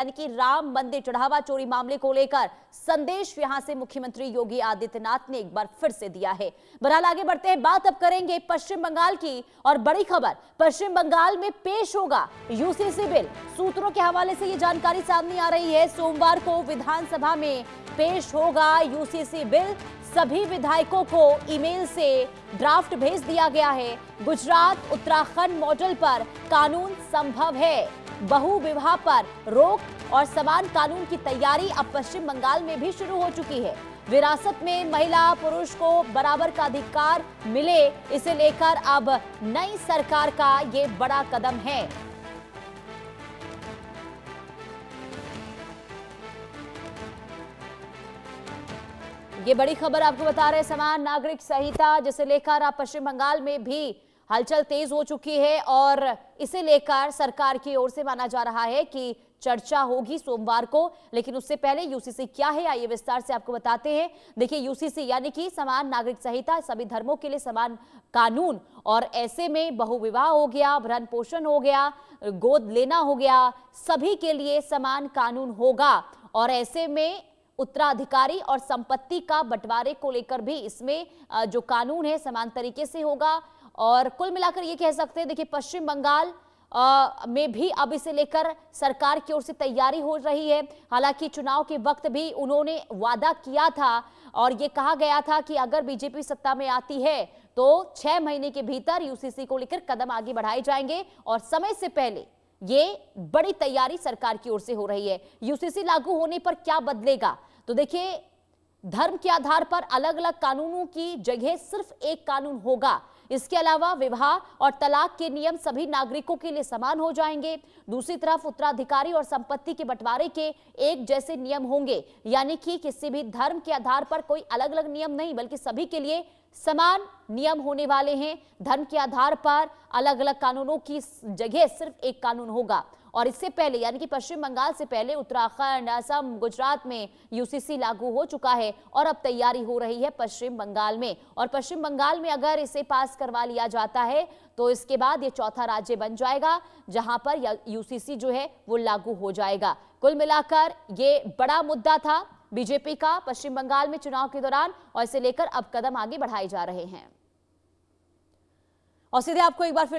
यानी कि राम मंदिर चढ़ावा चोरी मामले को लेकर संदेश यहां से मुख्यमंत्री योगी आदित्यनाथ ने एक बार फिर से दिया है। बहरहाल आगे बढ़ते हैं, बात अब करेंगे पश्चिम बंगाल की और बड़ी खबर पश्चिम बंगाल में पेश होगा यूसीसी बिल। सूत्रों के हवाले से ये जानकारी सामने आ रही है, सोमवार को विधानसभा में पेश होगा यूसीसी बिल। सभी विधायकों को ईमेल से ड्राफ्ट भेज दिया गया है। गुजरात उत्तराखंड मॉडल पर कानून संभव है। बहु विवाह पर रोक और समान कानून की तैयारी अब पश्चिम बंगाल में भी शुरू हो चुकी है। विरासत में महिला पुरुष को बराबर का अधिकार मिले, इसे लेकर अब नई सरकार का ये बड़ा कदम है। ये बड़ी खबर आपको बता रहे हैं, समान नागरिक संहिता जिसे लेकर अब पश्चिम बंगाल में भी हलचल तेज हो चुकी है और इसे लेकर सरकार की ओर से माना जा रहा है कि चर्चा होगी सोमवार को। लेकिन उससे पहले यूसीसी क्या है, आइए विस्तार से आपको बताते हैं। देखिए, यूसीसी यानी कि समान नागरिक संहिता, सभी धर्मों के लिए समान कानून, और ऐसे में बहुविवाह हो गया, भरण पोषण हो गया, गोद लेना हो गया, सभी के लिए समान कानून होगा। और ऐसे में उत्तराधिकारी और संपत्ति का बंटवारे को लेकर भी इसमें जो कानून है समान तरीके से होगा। और कुल मिलाकर ये कह सकते हैं, देखिए पश्चिम बंगाल में भी अब इसे लेकर सरकार की ओर से तैयारी हो रही है। हालांकि चुनाव के वक्त भी उन्होंने वादा किया था और ये कहा गया था कि अगर बीजेपी सत्ता में आती है तो 6 महीने के भीतर यूसीसी को लेकर कदम आगे बढ़ाए जाएंगे। और समय से पहले ये बड़ी तैयारी सरकार की ओर से हो रही है। यूसीसी लागू होने पर क्या बदलेगा, तो देखिए धर्म के आधार पर अलग अलग कानूनों की जगह सिर्फ एक कानून होगा। इसके अलावा विवाह और तलाक के नियम सभी नागरिकों के लिए समान हो जाएंगे। दूसरी तरफ उत्तराधिकारी और संपत्ति के बंटवारे के एक जैसे नियम होंगे, यानी कि किसी भी धर्म के आधार पर कोई अलग अलग नियम नहीं, बल्कि सभी के लिए समान नियम होने वाले हैं। धर्म के आधार पर अलग अलग कानूनों की जगह सिर्फ एक कानून होगा। और इससे पहले यानी कि पश्चिम बंगाल से पहले उत्तराखंड, असम, गुजरात में यूसीसी लागू हो चुका है और अब तैयारी हो रही है पश्चिम बंगाल में। और पश्चिम बंगाल में अगर इसे पास करवा लिया जाता है तो इसके बाद ये चौथा राज्य बन जाएगा जहां पर यूसीसी जो है वो लागू हो जाएगा। कुल मिलाकर ये बड़ा मुद्दा था बीजेपी का पश्चिम बंगाल में चुनाव के दौरान, और इसे लेकर अब कदम आगे बढ़ाए जा रहे हैं। और सीधे आपको एक बार फिर